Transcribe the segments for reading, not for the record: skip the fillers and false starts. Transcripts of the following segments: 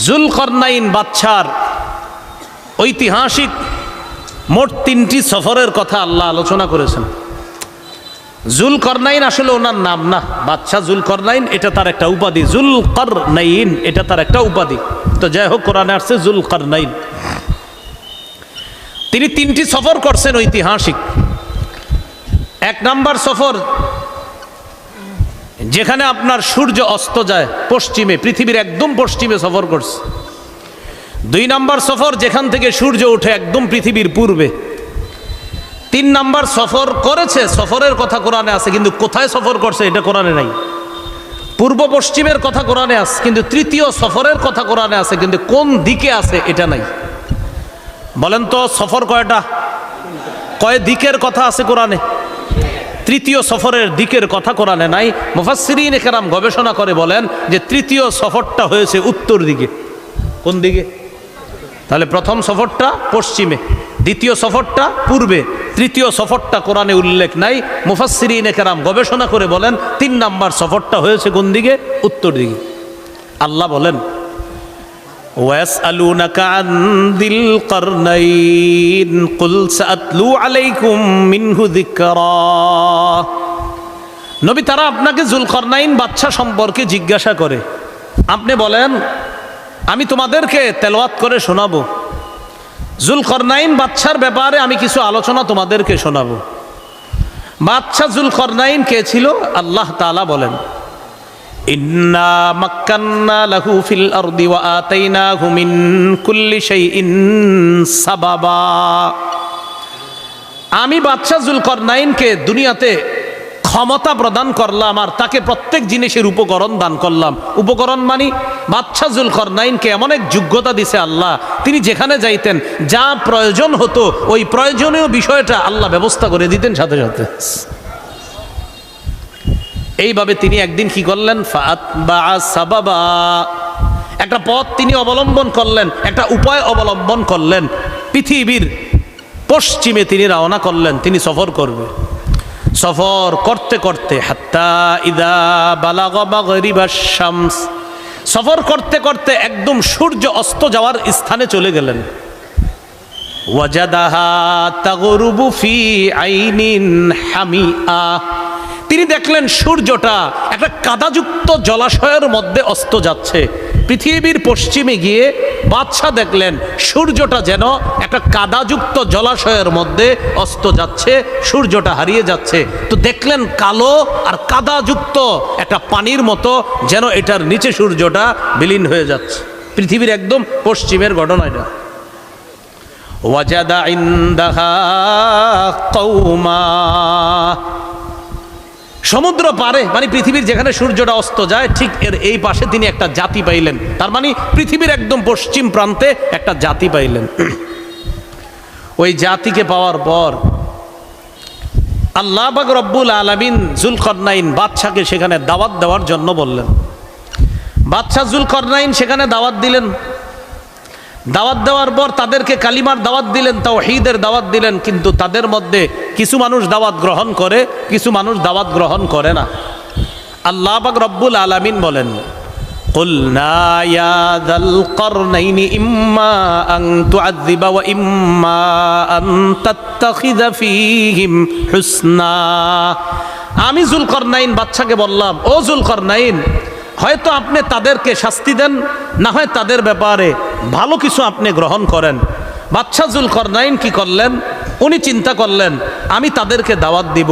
জুলকরনাইন বাদশার ঐতিহাসিক মোট 3টি সফরের কথা আল্লাহ আলোচনা করেছেন। জুলকরনাইন আসলে ওনার নাম না, বাদশাহ জুলকরনাইন এটা তার একটা উপাধি, জুলকরনাইন এটা তার একটা উপাধি। তো যাই হোক, কোরআনে আসছে জুলকরনাইন। তিনি 3টি সফর করছেন ঐতিহাসিক। 1 নম্বর সফর যেখানে আপনার সূর্য অস্ত যায় পশ্চিমে, পৃথিবীর একদম পশ্চিমে সফর করছে। 2 নম্বর সফর যেখান থেকে সূর্য ওঠে একদম পৃথিবীর পূর্বে। 3 নম্বর সফর করেছে, সফরের কথা কোরআনে আছে, কিন্তু কোথায় সফর করছে এটা কোরআনে নাই। পূর্ব পশ্চিমের কথা কোরআনে আছে, কিন্তু 3য় সফরের কথা কোরআনে আছে, কিন্তু কোন দিকে আছে এটা নাই। বলেন তো সফর কয়টা? কয় দিকের কথা আছে কোরআনে? 3য় সফরের দিকের কথা কোরআনে নাই। মুফাসসিরিনে কেরাম গবেষণা করে বলেন যে 3য় সফরটা হয়েছে উত্তর দিকে। কোন দিকে? তাহলে প্রথম সফরটা পশ্চিমে, 2য় সফরটা পূর্বে, 3য় সফরটা কোরআনে উল্লেখ নাই। মুফাসসিরিনে কেরাম গবেষণা করে বলেন 3 নম্বর সফরটা হয়েছে কোন দিকে? উত্তর দিকে। আল্লাহ বলেন ওয়াসআলুনাকা আন যিল কারনাইন কুল সাআতলু আলাইকুম মিনহু যিকরা। নবী, তারা আপনাকে জুলকরনাইন বাদশা সম্পর্কে জিজ্ঞাসা করে, আপনি বলেন আমি তোমাদেরকে তেলাওয়াত করে শোনাবো। জুলকরনাইন বাদশার ব্যাপারে আমি কিছু আলোচনা তোমাদেরকে শোনাবো। বাদশা জুলকরনাইন কে ছিল? আল্লাহ তাআলা বলেন ইন্না মাক্কান্না লাহু ফিল আরদি ওয়া আতাইনাহু মিন কুল্লি শাইইন সাবাবা। আমি বাদশা জুলকরনাইনকে দুনিয়াতে ক্ষমতা প্রদান করলাম আর তাকে প্রত্যেক জিনিসের উপকরণ দান করলাম। উপকরণ মানি বাদশা জুলকরনাইনকে এমন এক যোগ্যতা দিছে আল্লাহ, তিনি যেখানে যাইতেন যা প্রয়োজন হতো ওই প্রয়োজনীয় বিষয়টা আল্লাহ ব্যবস্থা করে দিতেন সাথে সাথে। এইভাবে তিনি একদিন কি করলেন? ফাতবা সাবাবা, একটা পথ তিনি অবলম্বন করলেন, একটা উপায় অবলম্বন করলেন। পৃথিবীর পশ্চিমে তিনি রওনা করলেন, তিনি সফর করবে। সফর করতে করতে হাত্তা ইদা বালাগা মাগরিবাশ শামস, সফর করতে করতে একদম সূর্য অস্ত যাওয়ার স্থানে চলে গেলেন। ওয়াজাদাহা তাগরুবু ফি আইনিন হামিআ, তিনি দেখলেন সূর্যটা একটা কাদাযুক্ত জলাশয়ের মধ্যে অস্ত যাচ্ছে। পৃথিবীর পশ্চিমে গিয়ে বাদশা দেখলেন সূর্যটা যেন একটা কাদাযুক্ত জলাশয়ের মধ্যে অস্ত যাচ্ছে, সূর্যটা হারিয়ে যাচ্ছে। তো দেখলেন কালো আর কাদাযুক্ত একটা পানির মতো যেন এটার নিচে সূর্যটা বিলীন হয়ে যাচ্ছে। পৃথিবীর একদম পশ্চিমের ঘটনা এটা। ওয়াজাদা ইনদাহা কওমা, সমুদ্র পারে মানে পৃথিবীর যেখানে সূর্যটা অস্ত যায় ঠিক এর এই পাশে তিনি একটা জাতি পাইলেন। তার মানে পৃথিবীর একদম পশ্চিম প্রান্তে একটা জাতি পাইলেন। ওই জাতিকে পাওয়ার পর আল্লাহ পাক রব্বুল আলামিন জুলকরনাইন বাদশাকে সেখানে দাওয়াত দেওয়ার জন্য বললেন। বাদশা জুলকরনাইন সেখানে দাওয়াত দিলেন। দাওয়াত দেওয়ার পর তাদেরকে কালিমার দাওয়াত দিলেন, তাওহীদের দাওয়াত দিলেন। কিন্তু তাদের মধ্যে কিছু মানুষ দাওয়াত গ্রহণ করে, কিছু মানুষ দাওয়াত গ্রহণ করে না। আল্লাহ পাক রব্বুল আলামিন বলেন কুলনা ইয়া যাল কারনাইনি ইম্মা আন তুআযযিবা ওয়া ইম্মা আন তাত্তাখিযা ফীহিম হুসনা। আমি জুলকরনাইন বাদশাকে বললাম, ও জুলকরনাইন, হয়তো আপনি তাদেরকে শাস্তি দেন, না হয় তাদের ব্যাপারে ভালো কিছু আপনি গ্রহণ করেন। বাদশা জুলকরনাইন কি করলেন? উনি চিন্তা করলেন আমি তাদেরকে দাওয়াত দিব,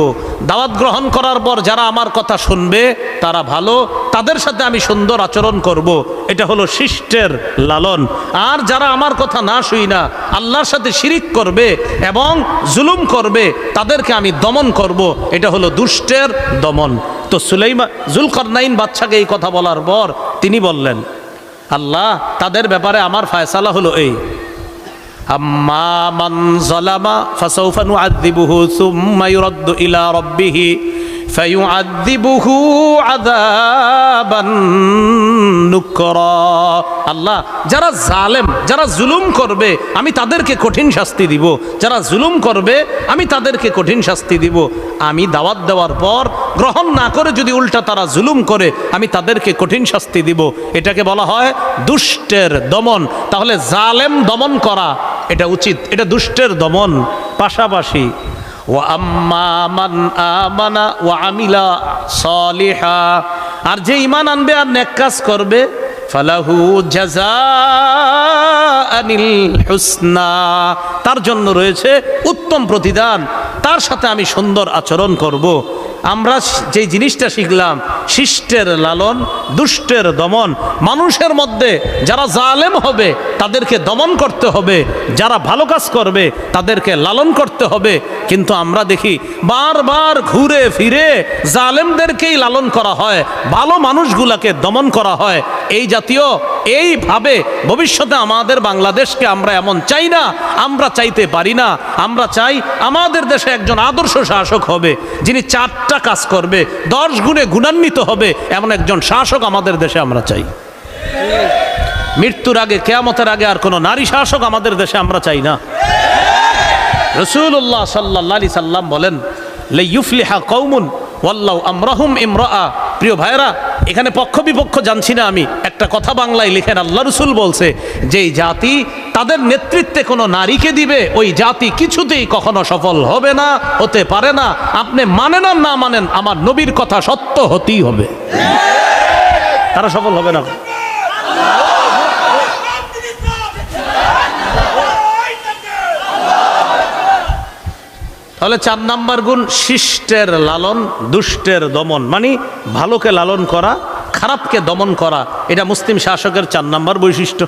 দাওয়াত গ্রহণ করার পর যারা আমার কথা শুনবে তারা ভালো, তাদের সাথে আমি সুন্দর আচরণ করব, এটা হলো শিষ্টের লালন। আর যারা আমার কথা না শুই না, আল্লাহর সাথে শিরিক করবে এবং জুলুম করবে, তাদেরকে আমি দমন করব, এটা হলো দুষ্টের দমন। তো জুলকরনাইন বাদশাকে এই কথা বলার পর তিনি বললেন, আল্লাহ তাদের ব্যাপারে আমার ফায়সালা হলো এই, আম্মা মান যালামা ফাসাউফা নুআযযিবুহু সুম্মা ইউরাদ্দু ইলা রাব্বিহি ফায়ুআযযিবুহু আযাবান নুকরা। আল্লাহ যারা জালেম, যারা জুলুম করবে আমি তাদেরকে কঠিন শাস্তি দিব, যারা জুলুম করবে আমি তাদেরকে কঠিন শাস্তি দিব। আমি দাওয়াত দেওয়ার পর গ্রহণ না করে যদি উল্টা তারা জুলুম করে আমি তাদেরকে কঠিন শাস্তি দিব। এটাকে বলা হয় দুষ্টের দমন। তাহলে জালেম দমন করা এটা উচিত, এটা দুষ্টের দমন। পাশাপাশি ওয়া আম্মা মান আমানা ওয়া আমিলা সালিহা, আর যে ঈমান আনবে আর নেক কাজ করবে, ফালাহু জাযাআনিল হুসনা, তার জন্য রয়েছে উত্তম প্রতিদান, তার সাথে আমি সুন্দর আচরণ করব। আমরা যে জিনিসটা শিখলাম, শিষ্টের লালন, দুষ্টের দমন। মানুষের মধ্যে যারা জালেম হবে তাদেরকে দমন করতে হবে, যারা ভালো কাজ করবে তাদেরকে লালন করতে হবে। কিন্তু আমরা দেখি বারবার ঘুরে ফিরে জালেমদেরকেই লালন করা হয়, ভালো মানুষগুলাকে দমন করা হয়। এই জাতীয় এইভাবে ভবিষ্যতে আমাদের বাংলাদেশকে আমরা এমন চাই না, আমরা চাইতে পারি না। আমরা চাই আমাদের দেশে একজন আদর্শ শাসক হবে, যিনি 4টা কাজ করবে, 10 গুণে গুণান্বিত হবে, এমন একজন শাসক আমাদের দেশে আমরা চাই। মৃত্যুর আগে, কিয়ামতের আগে আর কোনো নারী শাসক আমাদের দেশে আমরা চাই না। রাসূলুল্লাহ সাল্লাল্লাহু আলাইহি সাল্লাম বলেন, লা ইউফলিহা কওমুন ওয়াল্লাহু আমরাহুম ইমরাআ। প্রিয় ভাইরা, এখানে পক্ষ বিপক্ষ জানছি না আমি, একটা কথা বাংলায় লিখেন, আল্লাহ রাসূল বলছে, যেই জাতি তাদের নেতৃত্বে কোনো নারীকে দিবে, ওই জাতি কিছুতেই কখনো সফল হবে না, হতে পারে না। আপনি মানেন আর না মানেন, আমার নবীর কথা সত্য হতেই হবে, তারা সফল হবে না। তাহলে 4 নাম্বার গুণ শিষ্টের লালন, দুষ্টের দমন, মানে ভালোকে লালন করা, খারাপকে দমন করা। এটা মুসলিম শাসকের 4 নাম্বার বৈশিষ্ট্য।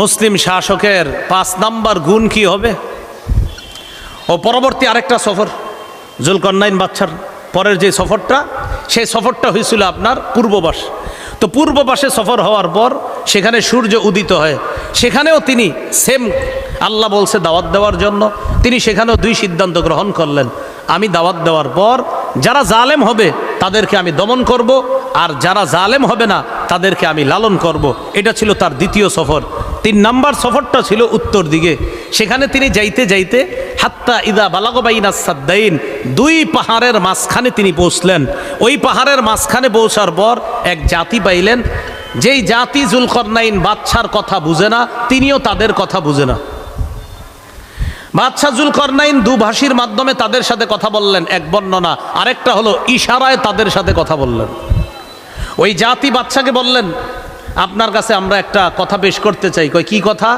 মুসলিম শাসকের 5 নাম্বার গুণ কি হবে? ও পরবর্তী আরেকটা সফর, জুলকারনাইন বাদশার পরের যে সফরটা, সেই সফরটা হয়েছিল আপনার পূর্ববাস। তো পূর্ববাসে সফর হওয়ার পর সেখানে সূর্য উদিত হয়, সেখানেও তিনি সেম, আল্লাহ বলছে দাওয়াত দেওয়ার জন্য, তিনি সেখানেও 2 সিদ্ধান্ত গ্রহণ করলেন। আমি দাওয়াত দেওয়ার পর যারা জালেম হবে তাদেরকে আমি দমন করব, আর যারা জালেম হবে না তাদেরকে আমি লালন করব। এটা ছিল তার দ্বিতীয় সফর। 3 নাম্বার সফরটা ছিল উত্তর দিকে। সেখানে তিনি যাইতে যাইতে হাত্তা ইদা বালাগা বাইনাস সাদ্দাইন, 2 পাহাড়ের মাঝখানে তিনি পৌঁছলেন। ওই পাহাড়ের মাঝখানে পৌঁছার পর এক জাতি পাইলেন, যেই জাতি জুলকারনাইন বাদশার কথা বুঝে না, তিনিও তাদের কথা বুঝে না। বাদশাহ জুলকারনাইন দুভাষীর মাধ্যমে তাদের সাথে কথা বললেন, এক বর্ণনা, আরেকটা হলো ইশারায় তাদের সাথে কথা বললেন। ওই জাতি বাদশাকে বললেন, আপনার কাছে আমরা একটা কথা পেশ করতে চাই। কই কি কথা?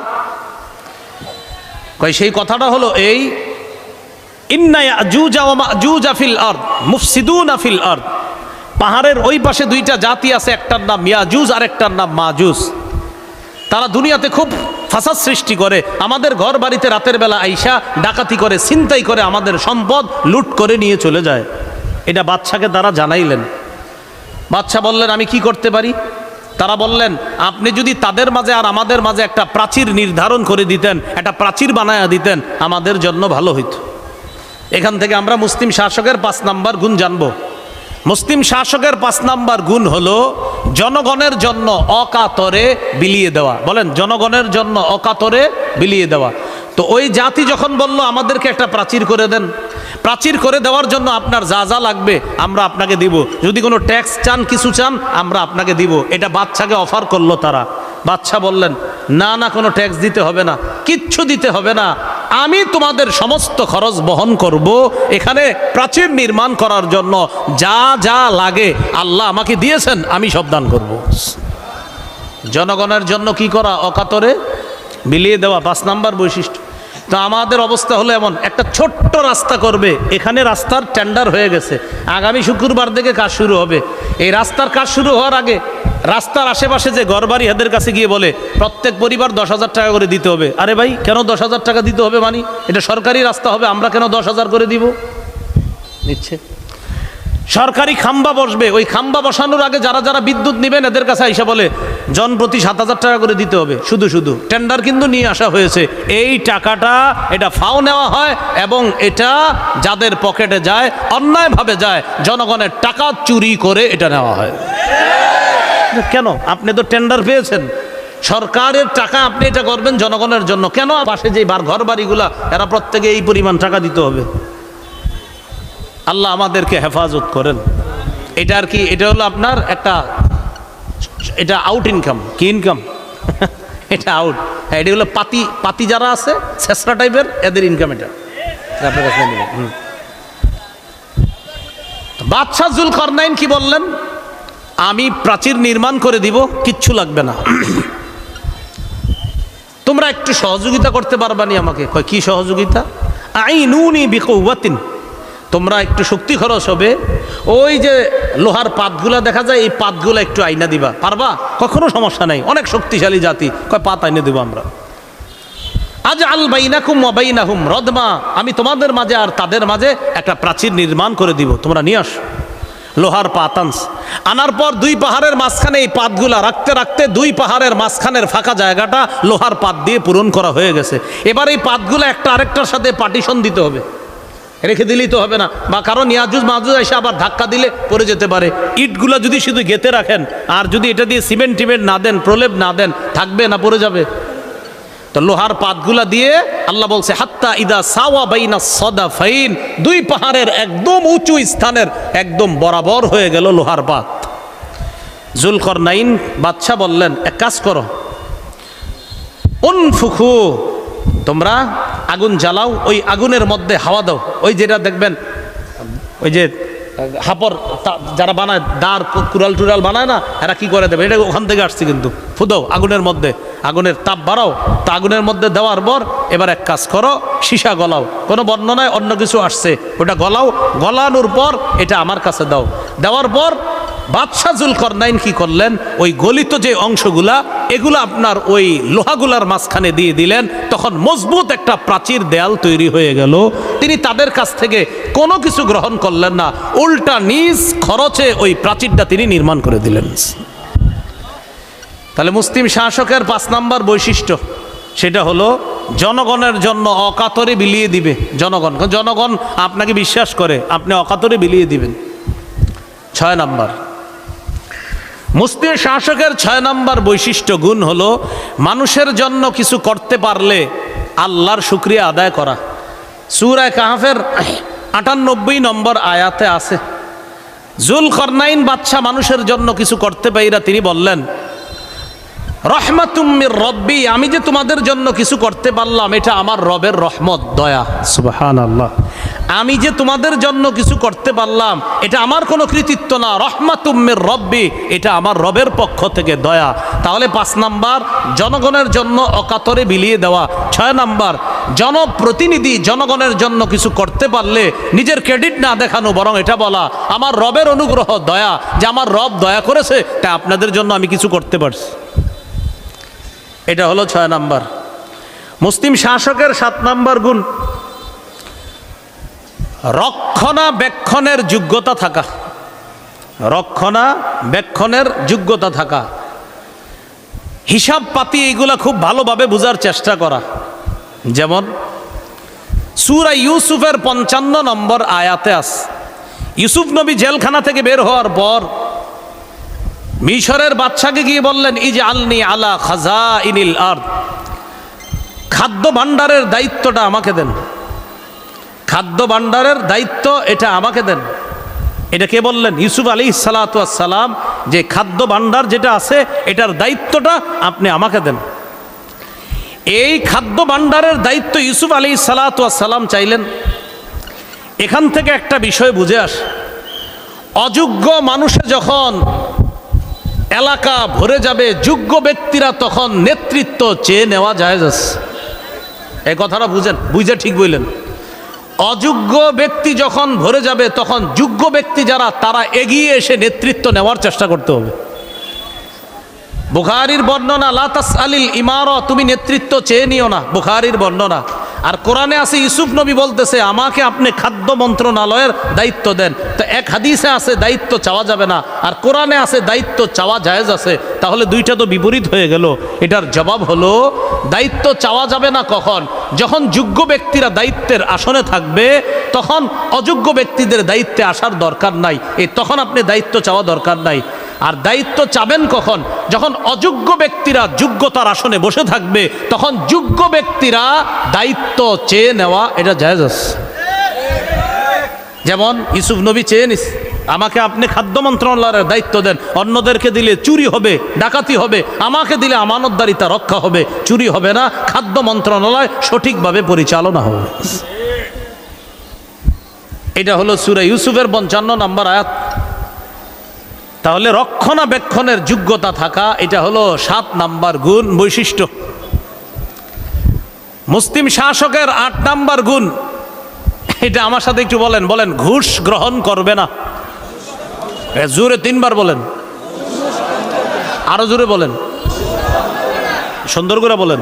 কই সেই কথাটা হলো এই, ইন্না ইয়াজুজা ওয়া মাজুজা ফিল আরদ মুফসিদুনা ফিল আরদ। পাহাড়ের ওই পাশে 2টা জাতি আছে, একটার নাম ইয়াজুজ আর একটার নাম মাজুজ। তারা দুনিয়াতে খুব ফাসাদ সৃষ্টি করে, আমাদের ঘর বাড়িতে রাতের বেলা আইসা ডাকাতি করে, ছিনতাই করে, আমাদের সম্পদ লুট করে নিয়ে চলে যায়। এটা বাদশাকে তারা জানাইলেন। বাদশা বললেন, আমি কি করতে পারি? তারা বললেন, আপনি যদি তাদের মাঝে আর আমাদের মাঝে একটা প্রাচীর নির্ধারণ করে দিতেন, একটা প্রাচীর বানায়া দিতেন, আমাদের জন্য ভালো হইত। এখান থেকে আমরা মুসলিম শাসকের 5 নাম্বার গুণ জানবো। মুসলিম শাসকের 5 নাম্বার গুণ হলো জনগণের জন্য অকাতরে বিলিয়ে দেওয়া। বলেন, জনগণের জন্য অকাতরে বিলিয়ে দেওয়া। তো ওই জাতি যখন বলল আমাদেরকে একটা প্রাচীর করে দেন, প্রাচীর করে দেওয়ার জন্য আপনার যা যা লাগবে আমরা আপনাকে দিব, যদি কোনো ট্যাক্স চান, কিছু চান, আমরা আপনাকে দিব। এটা বাদশাকে অফার করলো তারা। বাদশা বললেন, না না, কোনো ট্যাক্স দিতে হবে না, কিচ্ছু দিতে হবে না, আমি তোমাদের সমস্ত খরচ বহন করব। এখানে প্রাচীর নির্মাণ করার জন্য যা যা লাগে আল্লাহ আমাকে দিয়েছেন, আমি সব দান করব। জনগণের জন্য কি করা? অকাতরে বিলিয়ে দেওয়া 5 নাম্বার বৈশিষ্ট্য। তো আমাদের অবস্থা হলো এমন, একটা ছোট্ট রাস্তা করবে, এখানে রাস্তার টেন্ডার হয়ে গেছে, আগামী শুক্রবার থেকে কাজ শুরু হবে। এই রাস্তার কাজ শুরু হওয়ার আগে রাস্তার আশেপাশে যে ঘরবাড়ি, এদের কাছে গিয়ে বলে প্রত্যেক পরিবার 10,000 টাকা করে দিতে হবে। আরে ভাই, কেন 10,000 টাকা দিতে হবে? মানে এটা সরকারি রাস্তা হবে, আমরা কেন 10,000 করে দিব? নিচ্ছে সরকারি খাম্বা বসবে, ওই খাম্বা বসানোর আগে যারা যারা বিদ্যুৎ নেবেন এদের কাছে আইসা বলে জন প্রতি 7,000 টাকা করে দিতে হবে। শুধু শুধু টেন্ডার কিন্তু নিয়ে আসা হয়েছে, এই টাকাটা এটা ফাও নেওয়া হয় এবং এটা যাদের পকেটে যায়, অন্যায়ভাবে যায়, জনগণের টাকা চুরি করে এটা নেওয়া হয়। কেন? আপনি তো টেন্ডার পেয়েছেন, সরকারের টাকা, আপনি এটা করবেন জনগণের জন্য, কেন পাশে যে ঘর বাড়িগুলা এরা প্রত্যেকে এই পরিমাণ টাকা দিতে হবে? আল্লাহ আমাদেরকে হেফাজত করেন। এটা আর কি, এটা হলো আপনার একটা, এটা আউট ইনকাম। কি ইনকাম? এটা আউট। হ্যাঁ, এটা হলো পাতি পাতি যারা আছে ছেসরা টাইপের, এদের ইনকাম এটা। আপনার কাছে বাদশাহ জুলকারনাইন কি বললেন? আমি প্রাচীর নির্মাণ করে দিব, কিচ্ছু লাগবে না, তোমরা একটু সহযোগিতা করতে পারবানি আমাকে? কয় কি সহযোগিতা? আইনুনি বিকুওয়াতিন, তোমরা একটু শক্তি খরচ হবে, ওই যে লোহার পাতগুলা দেখা যায়, এই পাতগুলা একটু আইনা দিবা, পারবা? কখনো সমস্যা নাই, অনেক শক্তিশালী জাতি। কয় পাত আইনে দেবো আমরা। আজ আল বাইনাকুম ওয়া বাইনাহুম রদমা, আমি তোমাদের মাঝে আর তাদের মাঝে একটা প্রাচীর নির্মাণ করে দিব, তোমরা নিয়ে আস। লোহার পাত আনার পর দুই পাহাড়ের মাঝখানে এই পাতগুলা রাখতে রাখতে দুই পাহাড়ের মাঝখানের ফাঁকা জায়গাটা লোহার পাত দিয়ে পূরণ করা হয়ে গেছে। এবার এই পাতগুলো একটা আরেকটার সাথে পার্টিশন দিতে হবে, রেখে দিলেই তো হবে না, বা কারণ ইয়াজুজ মাহুজ এসে আবার ধাক্কা দিলে পড়ে যেতে পারে। ইটগুলো যদি শুধু গেঁথে রাখেন আর যদি এটা দিয়ে সিমেন্ট টিমেন্ট না দেন, প্রলেপ না দেন, থাকবে না, পড়ে যাবে। তো লোহার পাতগুলা দিয়ে আল্লাহ বলছে হাত্তা ইদা সাওয়া বাইনা সাদাফাইন, দুই পাহাড়ের একদম উঁচু স্থানের একদম বরাবর হয়ে গেল লোহার পাত। জুলকারনাইন বাদশা বললেন, এক কাজ করো, উনফুখু, তোমরা আগুন জ্বালাও, ওই আগুনের মধ্যে হাওয়া দাও। ওই যেটা দেখবেন ওই যে হাপর যারা বানায়, দাঁড় কুড়াল টুরাল বানায় না, এরা কি করে দেবে, এটা ওখান থেকে আসছে কিন্তু। ফুদাও আগুনের মধ্যে, আগুনের তাপ বাড়াও, তা আগুনের মধ্যে দেওয়ার পর এবার এক কাজ করো, সীসা গলাও। কোনো বর্ণনায় অন্য কিছু আসছে, ওটা গলাও, গলানোর পর এটা আমার কাছে দাও। দেওয়ার পর বাদশাহ জুলকারনাইন কি করলেন, ওই গলিত যে অংশগুলা এগুলো আপনার ওই লোহাগুলার মাঝখানে দিয়ে দিলেন, তখন মজবুত একটা প্রাচীর দেয়াল তৈরি হয়ে গেল। তিনি তাদের কাছ থেকে কোনো কিছু গ্রহণ করলেন না, উল্টা নিজ খরচে ওই প্রাচীরটা তিনি নির্মাণ করে দিলেন। তাহলে মুসলিম শাসকের 5 নম্বর বৈশিষ্ট্য, সেটা হলো জনগণের জন্য অকাতরে বিলিয়ে দিবে। জনগণ আপনাকে বিশ্বাস করে, আপনি অকাতরে বিলিয়ে দিবেন। 6 নম্বর মুসলিম শাসকের 6 নম্বর বৈশিষ্ট্য গুণ হলো মানুষের জন্য কিছু করতে পারলে আল্লাহর শুকরিয়া আদায় করা। সূরা কাহফের 98 নম্বর আয়াতে আছে, জুলকারনাইন বাদশা মানুষের জন্য কিছু করতে পাইরা তিনি বললেন, রহমাতুম মির রব্বি, আমি যে তোমাদের জন্য কিছু করতে পারলাম এটা আমার রবের রহমত, দয়া। সুবহানাল্লাহ। আমি যে তোমাদের জন্য কিছু করতে পারলাম এটা আমার কোনো কৃতিত্ব না, রহমাতুম মির রব্বি, এটা আমার রবের পক্ষ থেকে দয়া। তাহলে 5 নাম্বার জনগণের জন্য অকাতরে বিলিয়ে দেওয়া। 6 নাম্বার জনপ্রতিনিধি জনগণের জন্য কিছু করতে পারলে নিজের ক্রেডিট না দেখানো, বরং এটা বলা আমার রবের অনুগ্রহ, দয়া, যে আমার রব দয়া করেছে তাই আপনাদের জন্য আমি কিছু করতে পারছি। এটা হলো 6 নাম্বার। মুসলিম শাসকের 7 নাম্বার গুণ, রক্ষণাবেক্ষণের যোগ্যতা থাকা। রক্ষণাবেক্ষণের যোগ্যতা থাকা, হিসাব পাতি এইগুলা খুব ভালোভাবে বোঝার চেষ্টা করা। যেমন সূরা ইউসুফের 55 নম্বর আয়াতে আছে, ইউসুফ নবী জেলখানা থেকে বের হওয়ার পর মিশরের বাদশাকে গিয়ে বললেন, ইজআলনি আলা খাজাইনিল আরদ, খাদ্য ভাণ্ডারের দায়িত্বটা আমাকে দেন, খাদ্য ভাণ্ডারের দায়িত্ব এটা আমাকে দেন। এটা কে বললেন? ইউসুফ আলাইহিস সালাতু ওয়াস সালাম, যে খাদ্য ভাণ্ডার যেটা আছে এটার দায়িত্বটা আপনি আমাকে দেন। এই খাদ্য ভাণ্ডারের দায়িত্ব ইউসুফ আলাইহিস সালাতু ওয়াস সালাম চাইলেন। এখান থেকে একটা বিষয় বুঝে আসে, অযোগ্য মানুষে যখন এলাকা ভরে যাবে, যোগ্য ব্যক্তিরা তখন নেতৃত্ব চেয়ে নেওয়া যায়। এই কথাটা বুঝেন, বুঝে ঠিক বললেন। অযোগ্য ব্যক্তি যখন ভরে যাবে তখন যোগ্য ব্যক্তি যারা তারা এগিয়ে এসে নেতৃত্ব নেওয়ার চেষ্টা করতে হবে। বুখারীর বর্ণনা, লা তাসআলিল ইমারা, তুমি নেতৃত্ব চেয়ে নিও না, বুখারীর বর্ণনা। আর কোরআনে আছে ইউসুফ নবী বলতেছে আমাকে আপনি খাদ্য মন্ত্রণালয়ের দায়িত্ব দেন। তো এক হাদিসে আছে দায়িত্ব চাওয়া যাবে না, আর কোরআনে আছে দায়িত্ব চাওয়া জায়েজ আছে। তাহলে দুইটা তো বিপরীত হয়ে গেল। এটার জবাব হলো দায়িত্ব চাওয়া যাবে না কখন? যখন যোগ্য ব্যক্তিরা দায়িত্বের আসনে থাকবে তখন অযোগ্য ব্যক্তিদের দায়িত্বে আসার দরকার নাই, তখন আপনি দায়িত্ব চাওয়া দরকার নাই। আর দায়িত্ব চাবেন কখন? যখন অযোগ্য ব্যক্তিরা যোগ্যতার আসনে বসে থাকবে তখন যোগ্য ব্যক্তিরা দায়িত্ব চেয়ে নেওয়া এটা জায়েজ আছে। যেমন ইউসুফ নবী চেয়ে নিস, আমাকে আপনি খাদ্য মন্ত্রণালয়ের দায়িত্ব দেন, অন্যদেরকে দিলে চুরি হবে, ডাকাতি হবে, আমাকে দিলে আমানতদারিতা রক্ষা হবে, চুরি হবে না, খাদ্য মন্ত্রণালয় সঠিকভাবে পরিচালনা হবে। এটা হলো সূরা ইউসুফের 55 নম্বর আয়াত। তাহলে রক্ষণাবেক্ষণের যোগ্যতা থাকা, এটা হলো 7 নাম্বার গুণ, বৈশিষ্ট্য। মুসলিম শাসকের 8 নাম্বার গুণ, এটা আমার সাথে একটু বলেন, বলেন ঘুষ গ্রহণ করবে না। জোরে 3 বার বলেন, আরো জোরে বলেন, সুন্দর করে বলেন।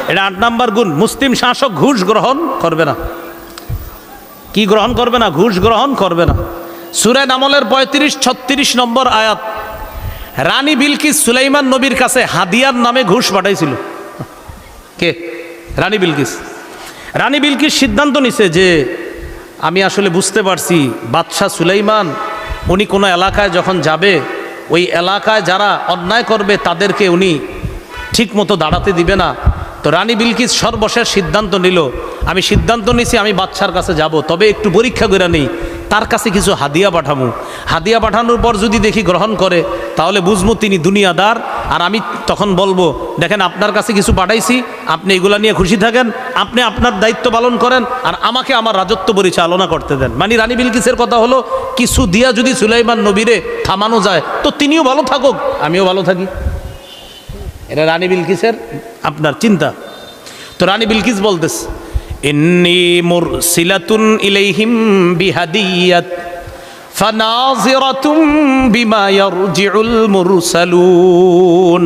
এটা 8 নাম্বার গুণ, মুসলিম শাসক ঘুষ গ্রহণ করবে না। কি গ্রহণ করবে না? ঘুষ গ্রহণ করবে না। সূরা নামলের 35-36 নম্বর আয়াত। রানী বিলকিস সুলাইমান নবীর কাছে হাদিয়ার নামে ঘুষ পাঠাইছিল। কে? রানী বিলকিস। রানী বিলকিস সিদ্ধান্ত নিছে যে আমি আসলে বুঝতে পারছি বাদশাহ সুলাইমান উনি কোনো এলাকায় যখন যাবে, ওই এলাকায় যারা অন্যায় করবে তাদেরকে উনি ঠিক মতো দাঁড়াতে দিবে না। তো রানী বিলকিস সর্বশেষ সিদ্ধান্ত নিল, আমি সিদ্ধান্ত নিছি আমি বাদশার কাছে যাব, তবে একটু পরীক্ষা করে নেই, তার কাছে কিছু হাদিয়া পাঠাবো। হাদিয়া পাঠানোর পর যদি দেখি গ্রহণ করে, তাহলে বুঝবো তিনি দুনিয়াদার। আর আমি তখন বলবো, দেখেন আপনার কাছে কিছু পাঠাইছি, আপনি এগুলা নিয়ে খুশি থাকেন, আপনি আপনার দায়িত্ব পালন করেন, আর আমাকে আমার রাজত্ব পরিচালনা করতে দেন। মানে রানী বিলকিসের কথা হলো, কিছু দিয়া যদি সুলাইমান নবীরে থামানো যায়, তো তিনিও ভালো থাকুক, আমিও ভালো থাকি। এটা রানী বিলকিসের আপনার চিন্তা। তো রানী বিলকিস বলতেছে, ইন্নী মুরসিলাতুন ইলাইহিম বিহাদিয়াত ফানাযিরাতুম বিমা ইয়ারজিউল মুরসালুন।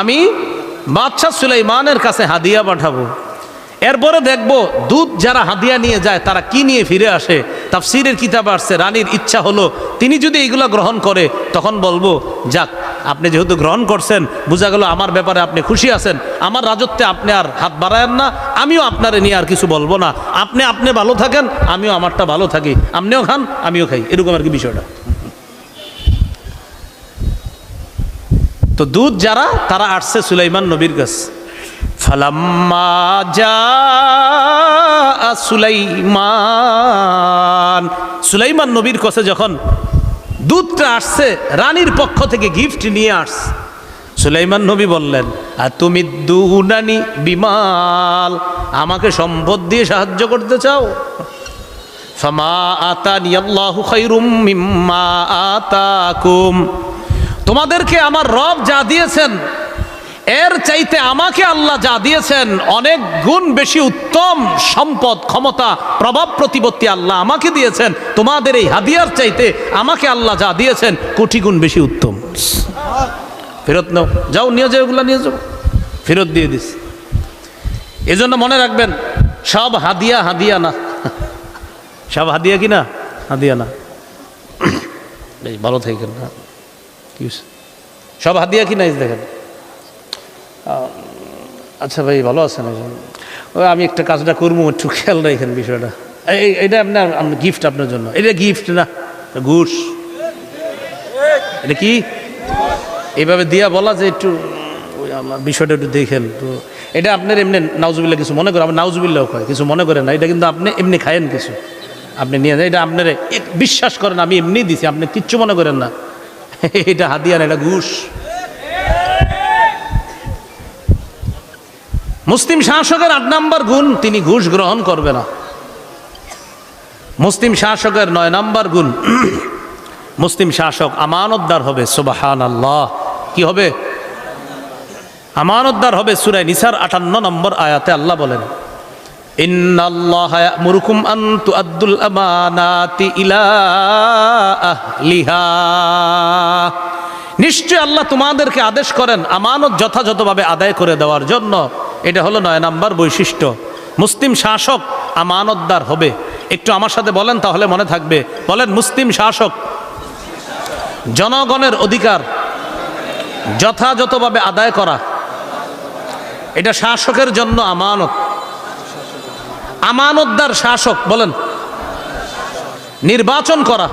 আমি বাদশাহ সুলাইমানের কাছে হাদিয়া পাঠাবো, এরপরে দেখবো দুধ যারা হাদিয়া নিয়ে যায় তারা কি নিয়ে ফিরে আসে। তাফসীরের কিতাব আসছে, রানীর ইচ্ছা হলো তিনি যদি এইগুলা গ্রহণ করে, তখন বলবো যাক আপনি যেহেতু গ্রহণ করছেন, বোঝা গেল আমার ব্যাপারে আপনি খুশি আছেন, আমার রাজত্বে আপনি আর হাত বাড়ায়েন না, আমিও আপনারে নিয়ে আর কিছু বলবো না, আপনি ভালো থাকেন, আমিও আমারটা ভালো থাকি, আপনিও খান আমিও খাই, এরকম আর কি বিষয়টা। তো দুধ যারা তারা আসছে সুলাইমান নবীর কাছে। ফালাম্মা জাআ সুলাইমান, সুলাইমান নবীর কাছে যখন দুধটা আসছে, রানীর পক্ষ থেকে গিফট নিয়ে আসছে, সুলাইমান নবী বললেন, আতুমিদ্দুনানি বিমাল, আমাকে সম্পদ দিয়ে সাহায্য করতে চাও? ফামা আতানি আল্লাহু খায়রুম মিম্মা আতাকুম, তোমাদেরকে আমার রব যা দিয়েছেন এর চাইতে আমাকে আল্লাহ যা দিয়েছেন অনেক গুণ বেশি উত্তম সম্পদ, ক্ষমতা, প্রভাব প্রতিপত্তি আল্লাহ আমাকে দিয়েছেন। তোমাদের এই হাদিয়ার চাইতে আমাকে আল্লাহ যা দিয়েছেন কোটি গুণ বেশি উত্তম। ফেরত নাও, যাও নিয়ে যাও, এগুলা নিয়ে যাও। ফেরত দিয়ে দিস। এজন্য মনে রাখবেন, সব হাদিয়া হাদিয়া না, সব হাদিয়া কি না? হাদিয়া না। এই ভালো থাকেন না, কি সব হাদিয়া কি না? দেখেন, আচ্ছা ভাই ভালো আছেন? ওই আমি একটা কাজটা করবো, একটু খেয়াল রাখেন বিষয়টা। এটা আপনার গিফট আপনার জন্য, এটা গিফট না, ঘুষ। এটা কি এইভাবে দিয়া বলা যে একটু বিষয়টা একটু দেখেন। তো এটা আপনার এমনি নাউজুবিল্লাহ কিছু মনে করেন, আমার নাউজুবিল্লাহ হয় কিছু মনে করেন না, এটা কিন্তু আপনি এমনি খায়েন কিছু, আপনি নিয়ে যান, এটা আপনার বিশ্বাস করেন আমি এমনি দিছি, আপনি কিচ্ছু মনে করেন না, এটা হাদিয়া না, এটা ঘুষ। মুসলিম শাসকের 8 নাম্বার গুণ, তিনি ঘুষ গ্রহণ করবে না। মুসলিম শাসকের 9 নাম্বার গুণ, মুসলিম শাসক আমানতদার হবে। সুবহানাল্লাহ, কি হবে? আমানতদার হবে। সূরা নিসার 58 নম্বর আয়াতে আল্লাহ বলেন, ইন্নাল্লাহা ইয়া'মুরুকুম আন তুআদ্দুল আমানাতি ইলা আহলিহা, নিশ্চয় আল্লাহ তোমাদেরকে আদেশ করেন আমানত যথাযথভাবে আদায় করে দেওয়ার জন্য। এটা হলো 9 নাম্বার বৈশিষ্ট্য। মুসলিম শাসক আমানতদার হবে। একটু আমার সাথে বলেন, তাহলে মনে থাকবে। বলেন, মুসলিম শাসক জনগণের অধিকার যথাযথভাবে আদায় করা, এটা শাসকের জন্য আমানত। আমানতদার শাসক, বলেন, নির্বাচন করা,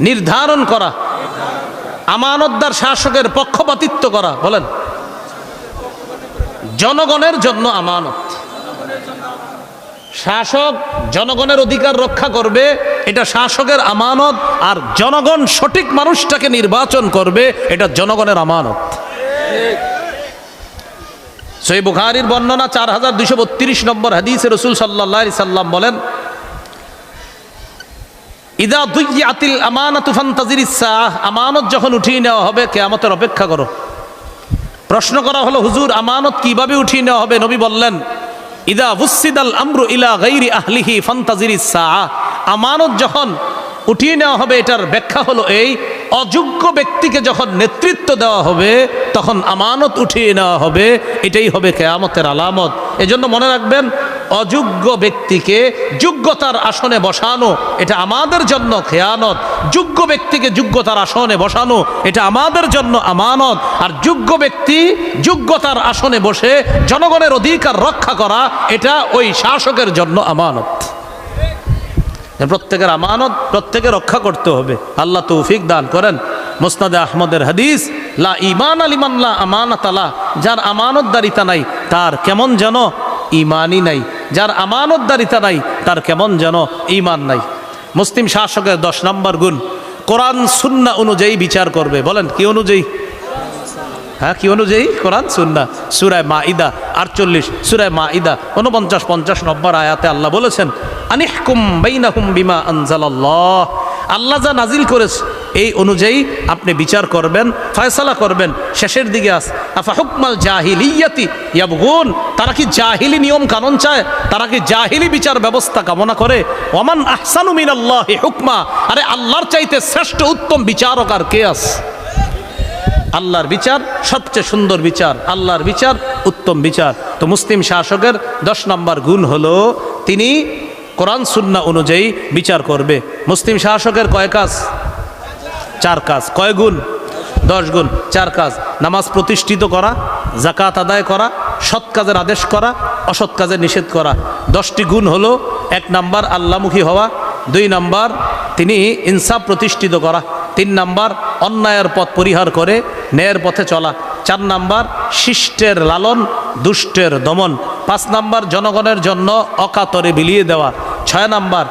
নির্ধারণ করা, আমানতদার শাসকের পক্ষপাতিত্ব করা, বলেন, জনগণের জন্য আমানত। শাসক জনগণের অধিকার রক্ষা করবে, এটা শাসকের আমানত। আর জনগণ সঠিক মানুষটাকে নির্বাচন করবে, এটা জনগণের আমানত। সহিহ বুখারীর বর্ণনা 4232 নম্বর হাদিসে রাসূল সাল্লাল্লাহু আলাইহি সাল্লাম বলেন, ইদা দুইয়াতিল আমানাতু ফান্তাজিরিস সাআহ, আমানত যখন উঠিয়ে নেওয়া হবে কিয়ামতের অপেক্ষা করো। প্রশ্ন করা হলো, হুজুর আমানত কিভাবে উঠিয়ে নেওয়া হবে? নবী বললেন, ইদা বুসিদাল আমরু ইলা গায়রি আহলিহি ফান্তাজিরিস সাআহ, আমানত যখন উঠিয়ে নেওয়া হবে এটার ব্যাখ্যা হলো এই, অযোগ্য ব্যক্তিকে যখন নেতৃত্ব দেওয়া হবে তখন আমানত উঠিয়ে নেওয়া হবে, এটাই হবে কিয়ামতের আলামত। এজন্য মনে রাখবেন, অযোগ্য ব্যক্তিকে যোগ্যতার আসনে বসানো এটা আমাদের জন্য খেয়ানত, যোগ্য ব্যক্তিকে যোগ্যতার আসনে বসানো এটা আমাদের জন্য আমানত। আর যোগ্য ব্যক্তি যোগ্যতার আসনে বসে জনগণের অধিকার রক্ষা করা এটা ওই শাসকের জন্য আমানত। প্রত্যেকের আমানত প্রত্যেকে রক্ষা করতে হবে। আল্লাহ তৌফিক দান করেন। মুসনাদে আহমদের হাদিস, লা ঈমান লিমান লা আমানাত লা, যার আমানতদারিতা নাই তার কেমন যেন ঈমানই নাই, যার আমানতদারিতা নাই তার কেমন যেন ঈমান নাই। মুসলিম শাসকের 10 নম্বর গুণ, কোরআন সুন্নাহ অনুযায়ী বিচার করবে। বলেন কি অনুযায়ী? হ্যাঁ, কি অনুযায়ী? কোরআন সুন্নাহ। সূরা মাইদা 48, সূরা মাইদা 49-50 নম্বর আয়াতে আল্লাহ বলেছেন, আনিহকুম বাইনাহুম বিমা আনজালাল্লাহ, আল্লাহ যা নাজিল করেছে এই অনুযায়ী আপনি বিচার করবেন, ফয়সালা করবেন। শেষের দিকে আস, আফা হুকমাল জাহিলিয়াতি ইয়াবগুন, তারা কি জাহিলি নিয়ম কানুন চায়? তারা কি জাহিলি বিচার ব্যবস্থা কামনা করে? ওমান আহসানু মিনাল্লাহি হুকমা, আরে আল্লাহর চাইতে শ্রেষ্ঠ উত্তম বিচারক আর কে আছে? আল্লাহর বিচার সবচেয়ে সুন্দর বিচার, আল্লাহর বিচার উত্তম বিচার। তো মুসলিম শাসকের 10 নম্বর গুণ হলো তিনি কোরআন সুন্নাহ অনুযায়ী বিচার করবে। মুসলিম শাসকের কয় কাজ? 4 কাজ। কয় গুণ? 10 গুণ। 4 কাজ। নামাজ প্রতিষ্ঠিত করা, যাকাত আদায় করা, সৎ কাজের আদেশ করা, অসৎ কাজের নিষেধ করা। 10টি গুণ হলো, 1 নাম্বার আল্লাহমুখী হওয়া, 2 নাম্বার তিনি ইনসাফ প্রতিষ্ঠিত করা, 3 নাম্বার অন্যায়ের পথ পরিহার করে ন্যায়ের পথে চলা, 4 নাম্বার শিষ্টের লালন, দুষ্টের দমন, 5 নাম্বার জনগণের জন্য অকাতরে বিলিয়ে দেওয়া, 6 নাম্বার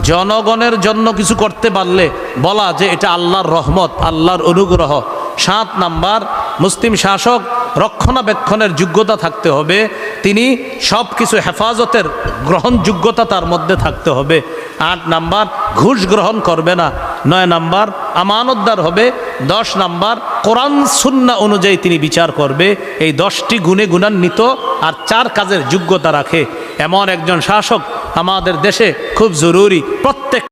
জনগণের জন্য কিছু করতে পারলে বলা যে এটা আল্লাহর রহমত, আল্লাহর অনুগ্রহ, 7 নাম্বার মুসলিম শাসক রক্ষণাবেক্ষণের যোগ্যতা থাকতে হবে, তিনি সব কিছু হেফাজতের গ্রহণযোগ্যতা তার মধ্যে থাকতে হবে, 8 নাম্বার ঘুষ গ্রহণ করবে না, 9 নাম্বার আমানতদার হবে, 10 নাম্বার কোরআন সুন্নাহ অনুযায়ী তিনি বিচার করবে। এই 10টি গুণে গুণান্বিত আর 4 কাজের যোগ্যতা রাখে এমন একজন শাসক আমাদের দেশে খুব জরুরি। প্রত্যেক